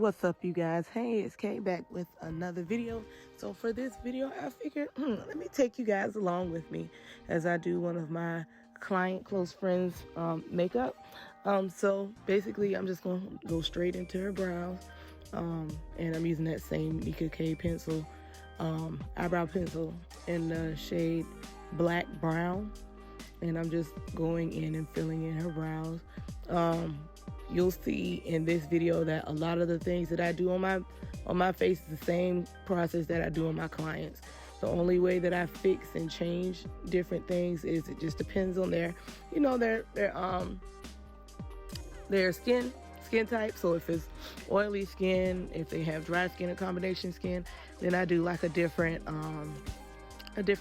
What's up, you guys? Hey, it's Kay back with another video. So for this video, I figured, let me take you guys along with me as I do one of my client close friends makeup. So basically, I'm just going to go straight into her brows. And I'm using that same Nika K pencil, eyebrow pencil in the shade Black Brown. And I'm just going in and filling in her brows. You'll see in this video that a lot of the things that I do on my face is the same process that I do on my clients. The only way that I fix and change different things is it just depends on their skin type. So if it's oily skin, if they have dry skin or combination skin, then I do like a different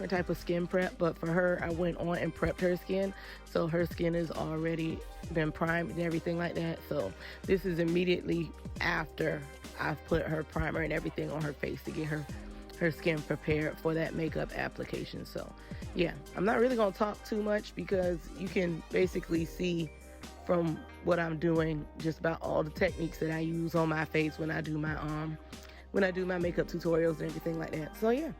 type of skin prep. But for her, I went on and prepped her skin, so her skin has already been primed and everything like that. So this is immediately after I've put her primer and everything on her face to get her skin prepared for that makeup application. So yeah, I'm not really gonna talk too much because you can basically see from what I'm doing just about all the techniques that I use on my face when I do my makeup tutorials and everything like that. So yeah.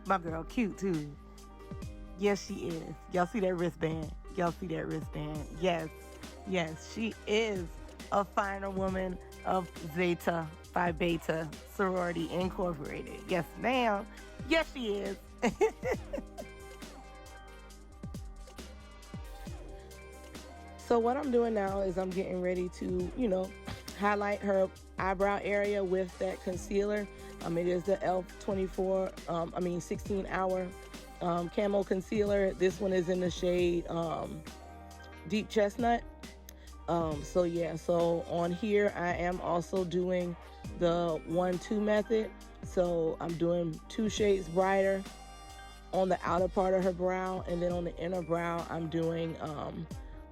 My girl cute too. Yes, she is. Y'all see that wristband? Y'all see that wristband? Yes, she is a finer woman of Zeta Phi Beta Sorority Incorporated. Yes, ma'am. Yes, she is. So what I'm doing now is I'm getting ready to, highlight her eyebrow area with that concealer. It is the e.l.f. 16 hour camo concealer. This one is in the shade Deep Chestnut. So yeah, so on here I am also doing the 1-2 method. So I'm doing 2 shades brighter on the outer part of her brow, and then on the inner brow I'm doing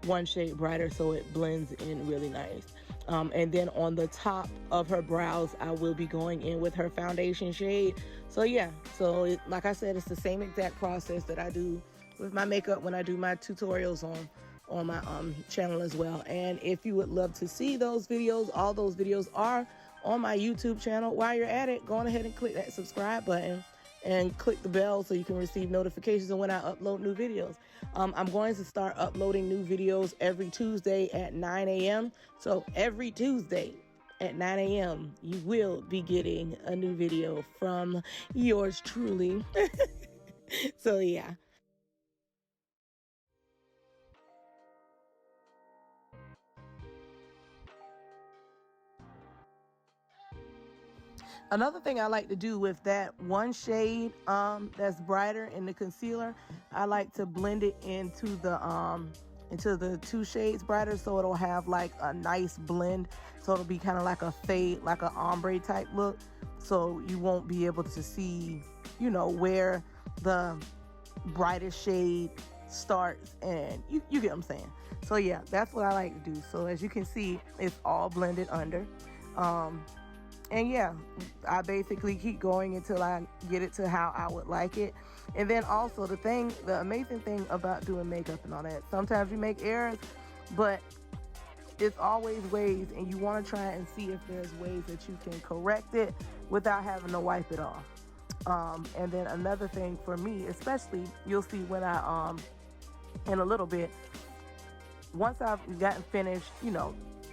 1 shade brighter so it blends in really nice. And then on the top of her brows, I will be going in with her foundation shade. So yeah, so like I said, it's the same exact process that I do with my makeup when I do my tutorials on my channel as well. And if you would love to see those videos, all those videos are on my YouTube channel. While you're at it, go on ahead and click that subscribe button and click the bell so you can receive notifications of when I upload new videos. I'm going to start uploading new videos every Tuesday at 9 a.m. So every Tuesday at 9 a.m. you will be getting a new video from yours truly. So yeah. Another thing I like to do with that 1 shade that's brighter in the concealer, I like to blend it into the 2 shades brighter, so it'll have like a nice blend. So it'll be kind of like a fade, like an ombre type look. So you won't be able to see, where the brightest shade starts, and you get what I'm saying. So yeah, that's what I like to do. So as you can see, it's all blended under. And yeah, I basically keep going until I get it to how I would like it. And then also the amazing thing about doing makeup and all that, sometimes you make errors, but it's always ways, and you want to try and see if there's ways that you can correct it without having to wipe it off. And then another thing for me, especially, you'll see when in a little bit, once I've gotten finished,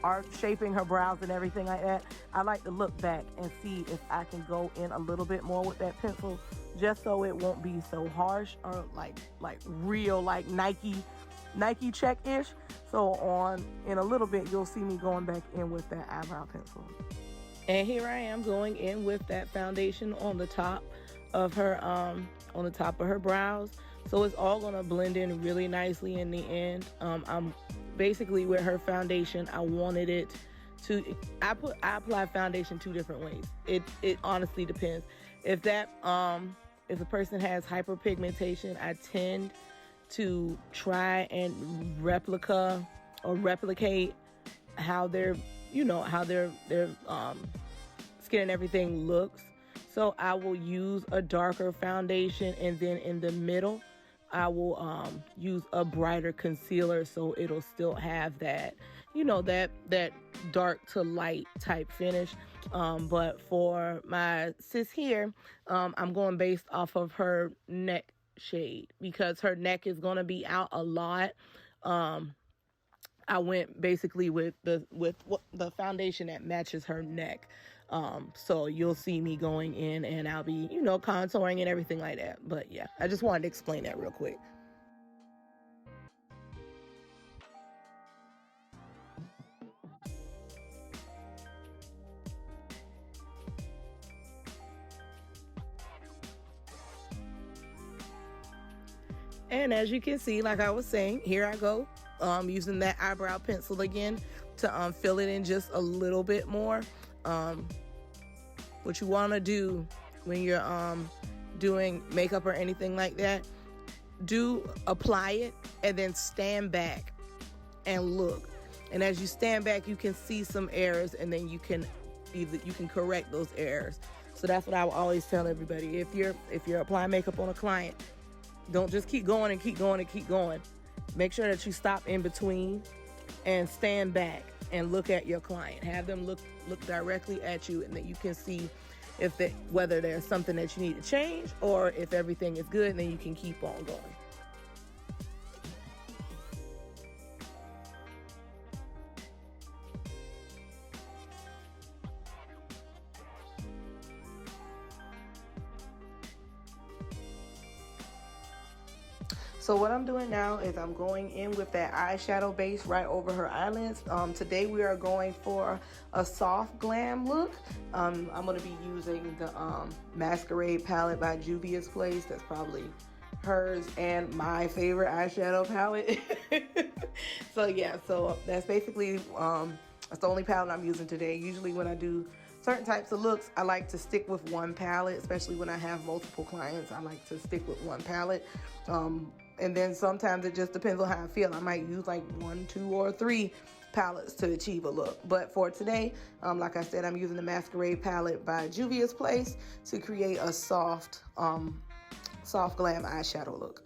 art shaping her brows and everything like that, I like to look back and see if I can go in a little bit more with that pencil, just so it won't be so harsh or like real like Nike check-ish. So in a little bit, you'll see me going back in with that eyebrow pencil. And here I am going in with that foundation on the top of her brows. So it's all gonna blend in really nicely in the end. I'm basically, with her foundation, I wanted it to, I apply foundation two different ways. It honestly depends. If a person has hyperpigmentation, I tend to try and replicate how their skin and everything looks. So I will use a darker foundation, and then in the middle I will use a brighter concealer, so it'll still have that that dark to light type finish. But for my sis here, I'm going based off of her neck shade, because her neck is going to be out a lot. I went basically with the foundation that matches her neck. So you'll see me going in, and I'll be, contouring and everything like that. But yeah, I just wanted to explain that real quick. And as you can see, like I was saying, here I go, using that eyebrow pencil again to fill it in just a little bit more. What you want to do when you're doing makeup or anything like that, do apply it and then stand back and look. And as you stand back, you can see some errors, and then you can correct those errors. So that's what I will always tell everybody. If you're applying makeup on a client, don't just keep going and keep going and keep going. Make sure that you stop in between and stand back and look at your client. Have them look directly at you, and that you can see whether there's something that you need to change, or if everything is good, and then you can keep on going. So what I'm doing now is I'm going in with that eyeshadow base right over her eyelids. Today we are going for a soft glam look. I'm going to be using the Masquerade palette by Juvia's Place. That's probably hers and my favorite eyeshadow palette. So yeah, so that's basically, that's the only palette I'm using today. Usually when I do certain types of looks, I like to stick with one palette, especially when I have multiple clients. I like to stick with one palette. And then sometimes it just depends on how I feel. I might use like 1, 2, or 3 palettes to achieve a look. But for today, like I said, I'm using the Masquerade palette by Juvia's Place to create a soft glam eyeshadow look.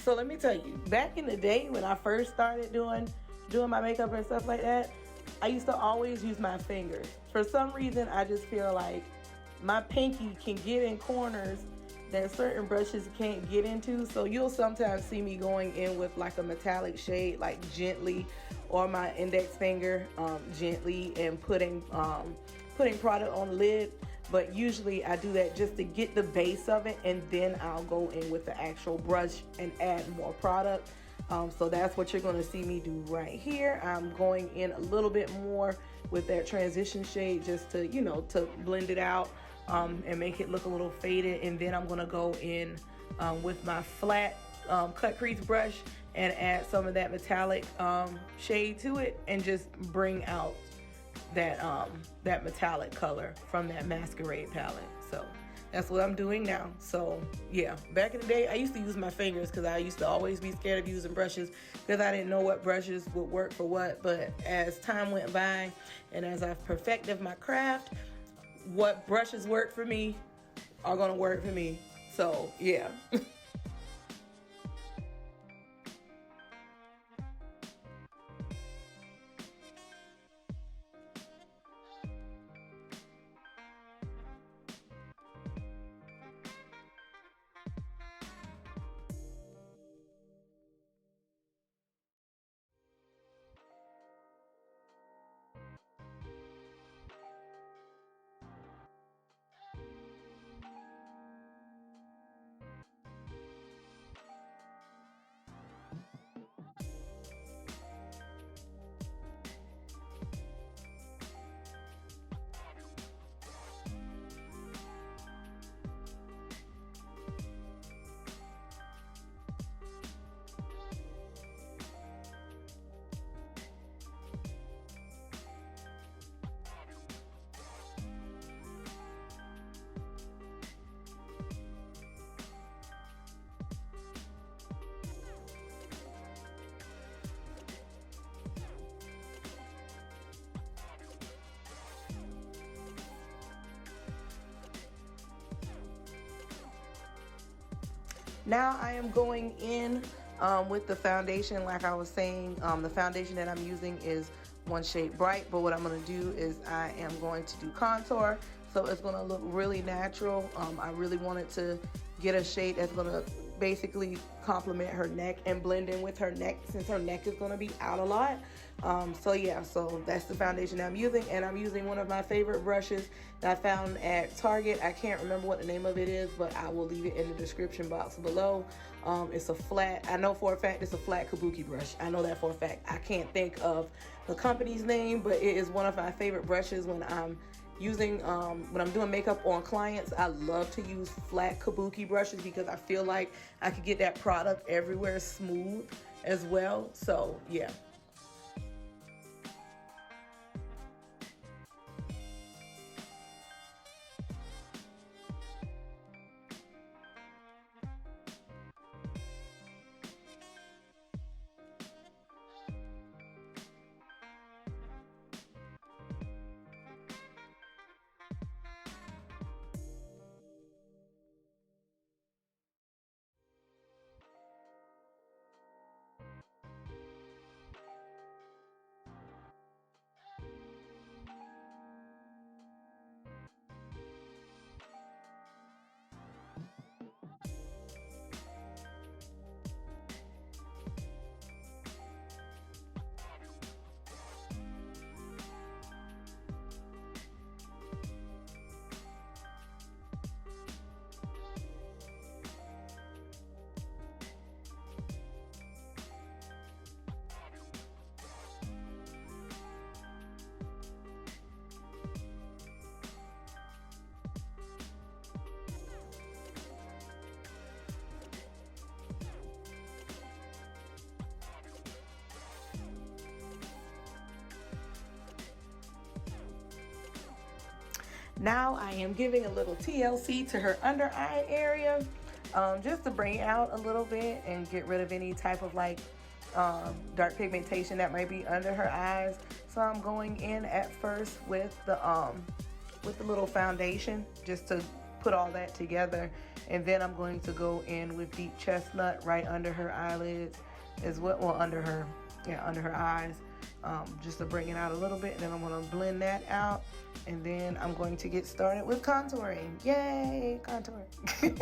So let me tell you, back in the day when I first started doing my makeup and stuff like that, I used to always use my fingers. For some reason, I just feel like my pinky can get in corners that certain brushes can't get into. So you'll sometimes see me going in with like a metallic shade, like gently, or my index finger gently, and putting product on the lid. But usually I do that just to get the base of it, and then I'll go in with the actual brush and add more product. So that's what you're going to see me do right here. I'm going in a little bit more with that transition shade just to, you know, to blend it out and make it look a little faded. And then I'm going to go in with my flat cut crease brush and add some of that metallic shade to it, and just bring out that metallic color from that Masquerade palette. So that's what I'm doing now. So yeah, back in the day I used to use my fingers because I used to always be scared of using brushes because I didn't know what brushes would work for what. But as time went by and as I've perfected my craft, what brushes work for me are gonna work for me. So yeah. Now I am going in with the foundation. Like I was saying, the foundation that I'm using is one shade bright, but what I'm going to do is I am going to do contour, so it's going to look really natural. I really wanted to get a shade that's going to basically complement her neck and blend in with her neck, since her neck is going to be out a lot. So yeah, so that's the foundation I'm using, and I'm using one of my favorite brushes that I found at Target. I can't remember what the name of it is, but I will leave it in the description box below. It's a flat, I know for a fact it's a flat kabuki brush. I know that for a fact. I can't think of the company's name, but it is one of my favorite brushes when I'm doing makeup on clients. I love to use flat kabuki brushes because I feel like I could get that product everywhere smooth as well. So yeah. Now I am giving a little TLC to her under eye area, just to bring it out a little bit and get rid of any type of like dark pigmentation that might be under her eyes. So I'm going in at first with the little foundation just to put all that together. And then I'm going to go in with Deep Chestnut right under her eyelids as well, well under her, yeah, under her eyes, just to bring it out a little bit. And then I'm going to blend that out. And then I'm going to get started with contouring. Yay, contouring.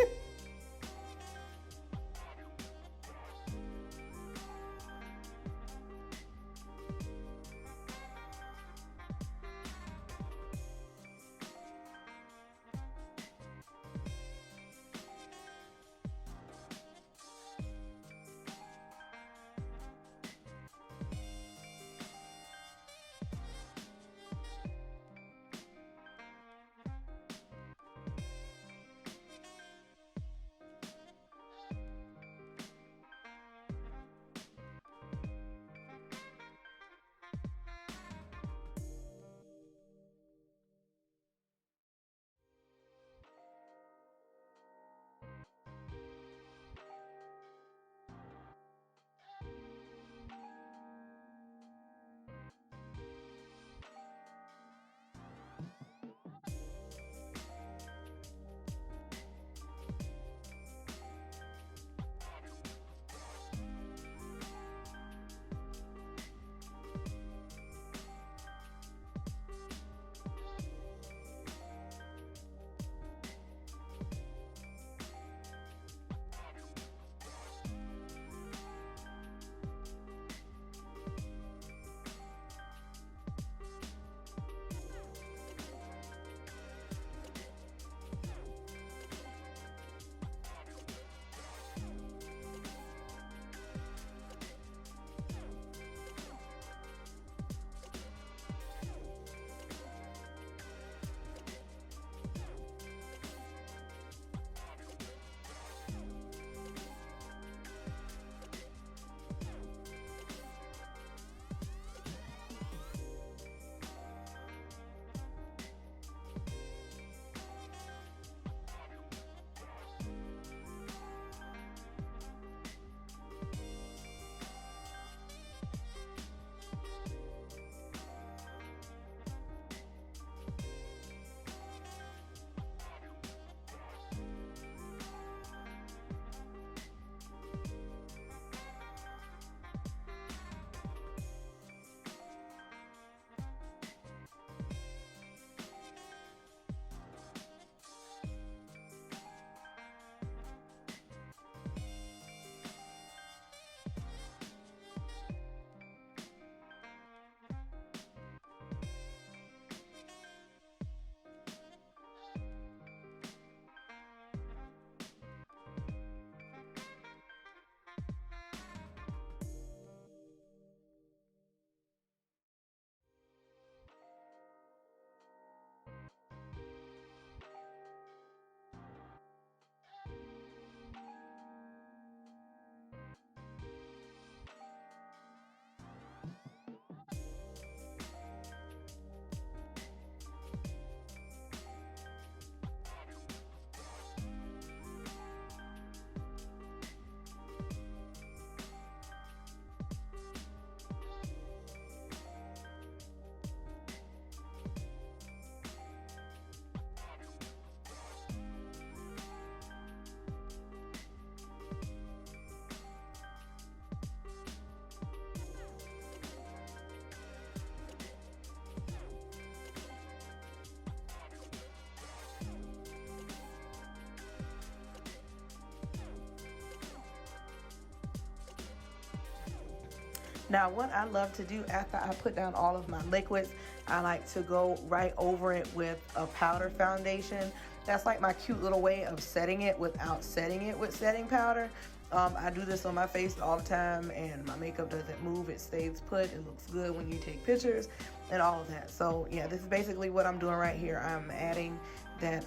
Now, what I love to do after I put down all of my liquids, I like to go right over it with a powder foundation. That's like my cute little way of setting it without setting it with setting powder. I do this on my face all the time, and my makeup doesn't move. It stays put. It looks good when you take pictures and all of that. So yeah, this is basically what I'm doing right here. I'm adding that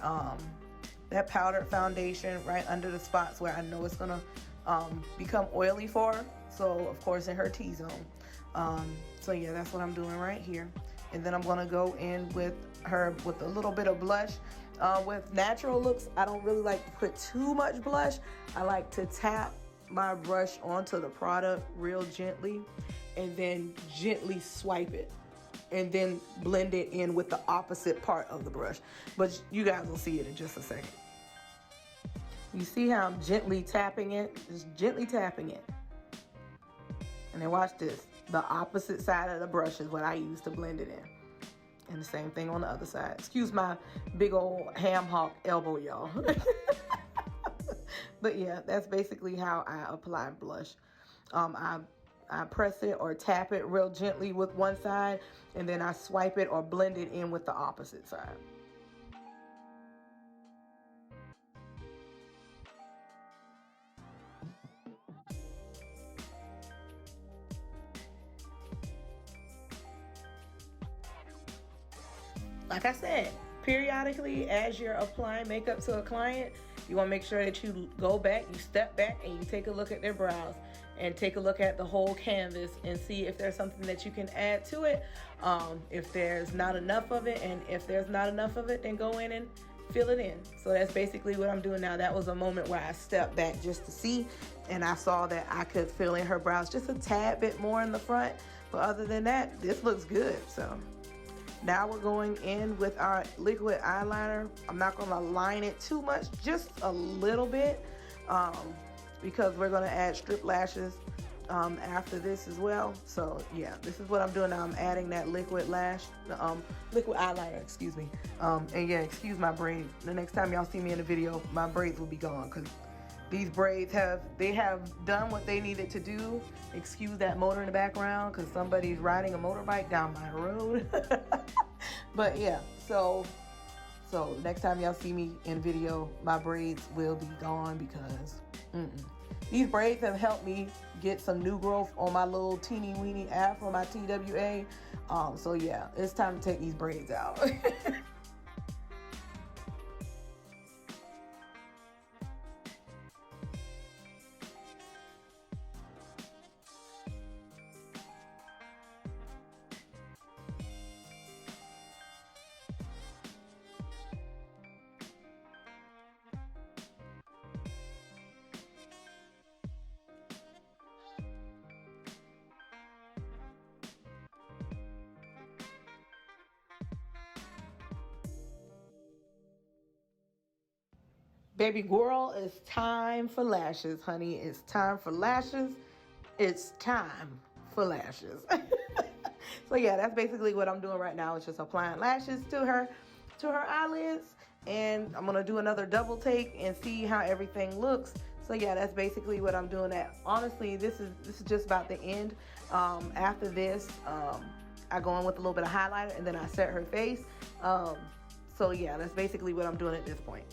that powdered foundation right under the spots where I know it's gonna become oily for her. So of course in her T-zone. So yeah, that's what I'm doing right here. And then I'm gonna go in with her with a little bit of blush. With natural looks, I don't really like to put too much blush. I like to tap my brush onto the product real gently and then gently swipe it and then blend it in with the opposite part of the brush. But you guys will see it in just a second. You see how I'm gently tapping it? Just gently tapping it. And then watch this. The opposite side of the brush is what I use to blend it in. And the same thing on the other side. Excuse my big old ham hock elbow, y'all. But yeah, that's basically how I apply blush. I press it or tap it real gently with one side, and then I swipe it or blend it in with the opposite side. Like I said, periodically as you're applying makeup to a client, you want to make sure that you go back, you step back, and you take a look at their brows and take a look at the whole canvas and see if there's something that you can add to it. If there's not enough of it, and if there's not enough of it, then go in and fill it in. So that's basically what I'm doing now. That was a moment where I stepped back just to see, and I saw that I could fill in her brows just a tad bit more in the front. But other than that, this looks good. So now we're going in with our liquid eyeliner. I'm not going to line it too much, just a little bit, because we're going to add strip lashes after this as well. So yeah, this is what I'm doing now. I'm adding that liquid liquid eyeliner, excuse me. And yeah, excuse my braids. The next time y'all see me in the video, my braids will be gone because these braids have done what they needed to do. Excuse that motor in the background because somebody's riding a motorbike down my road. But yeah, so next time y'all see me in video, my braids will be gone because these braids have helped me get some new growth on my little teeny weeny afro, my TWA. So yeah, it's time to take these braids out. Baby girl, it's time for lashes, honey. It's time for lashes. It's time for lashes. So yeah, that's basically what I'm doing right now. It's just applying lashes to her eyelids, and I'm gonna do another double take and see how everything looks. So yeah, that's basically what I'm doing. That honestly, this is just about the end. After this, I go in with a little bit of highlighter and then I set her face. So yeah, that's basically what I'm doing at this point.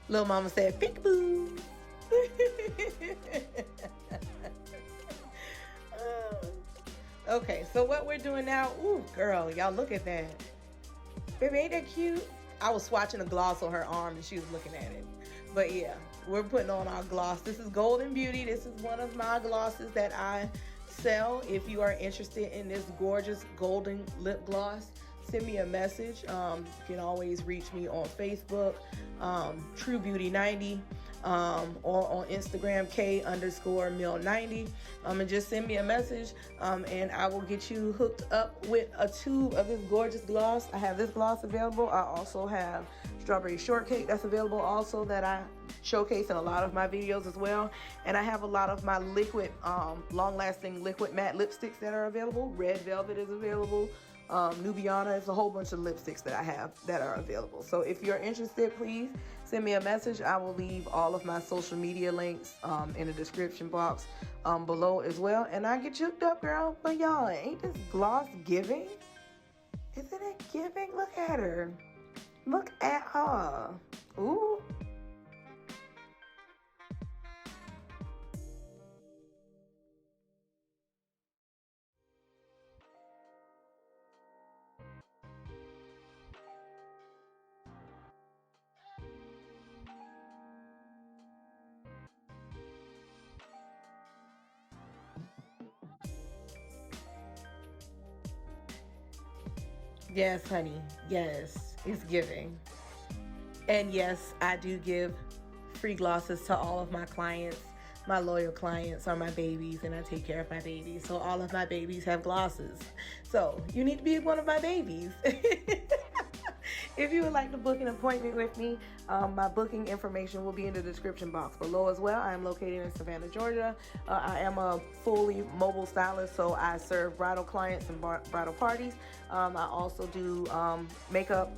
Little mama said, peekaboo. Okay, so what we're doing now, ooh, girl, y'all look at that. Baby, ain't that cute? I was swatching a gloss on her arm and she was looking at it. But yeah, we're putting on our gloss. This is Golden Beauty. This is one of my glosses that I sell. If you are interested in this gorgeous golden lip gloss, send me a message. You can always reach me on Facebook, True Beauty 90, or on Instagram, K_Mill90. And just send me a message, and I will get you hooked up with a tube of this gorgeous gloss. I have this gloss available. I also have Strawberry Shortcake that's available also, that I showcase in a lot of my videos as well. And I have a lot of my liquid, long-lasting liquid matte lipsticks that are available. Red Velvet is available. Nubiana is a whole bunch of lipsticks that I have that are available. So if you're interested, please send me a message. I will leave all of my social media links in the description box below as well. And I get hooked up, girl. But y'all, ain't this gloss giving? Isn't it giving? Look at her. Look at her. Ooh. Yes, honey. Yes, it's giving. And yes, I do give free glosses to all of my clients. My loyal clients are my babies, and I take care of my babies. So all of my babies have glosses. So you need to be one of my babies. If you would like to book an appointment with me, my booking information will be in the description box below as well. I am located in Savannah, Georgia. I am a fully mobile stylist, so I serve bridal clients and bridal parties. I also do makeup,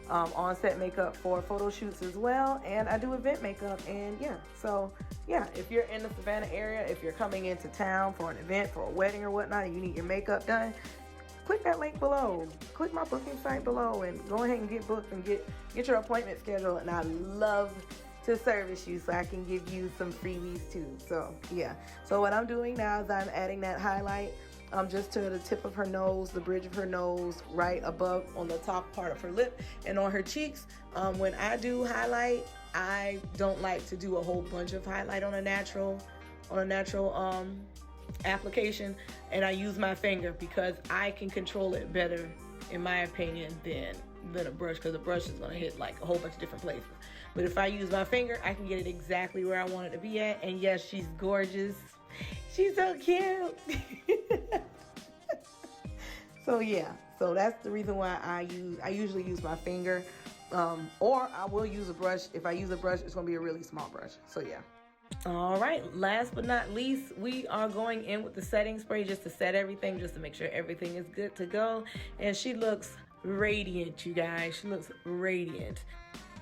on-set makeup for photo shoots as well, and I do event makeup. And yeah, so yeah, if you're in the Savannah area, if you're coming into town for an event, for a wedding or whatnot, and you need your makeup done, click that link below. Click my booking site below and go ahead and get booked and get your appointment scheduled. And I love to service you, so I can give you some freebies too. So yeah, so what I'm doing now is I'm adding that highlight just to the tip of her nose, the bridge of her nose, right above on the top part of her lip and on her cheeks. When I do highlight, I don't like to do a whole bunch of highlight on a natural application, and I use my finger because I can control it better, in my opinion, than a brush, because a brush is going to hit like a whole bunch of different places. But if I use my finger, I can get it exactly where I want it to be at. And yes, she's gorgeous. She's so cute. So yeah, so that's the reason why I usually use my finger, or I will use a brush. If I use a brush, it's going to be a really small brush. So yeah. All right, last but not least, we are going in with the setting spray just to set everything, just to make sure everything is good to go. And she looks radiant, you guys. She looks radiant.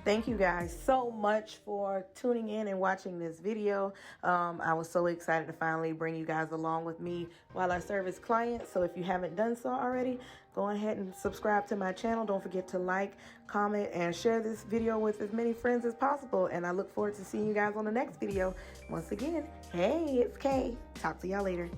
Thank you guys so much for tuning in and watching this video. I was so excited to finally bring you guys along with me while I service clients. So if you haven't done so already, go ahead and subscribe to my channel. Don't forget to like, comment, and share this video with as many friends as possible. And I look forward to seeing you guys on the next video. Once again, hey, it's Kay. Talk to y'all later.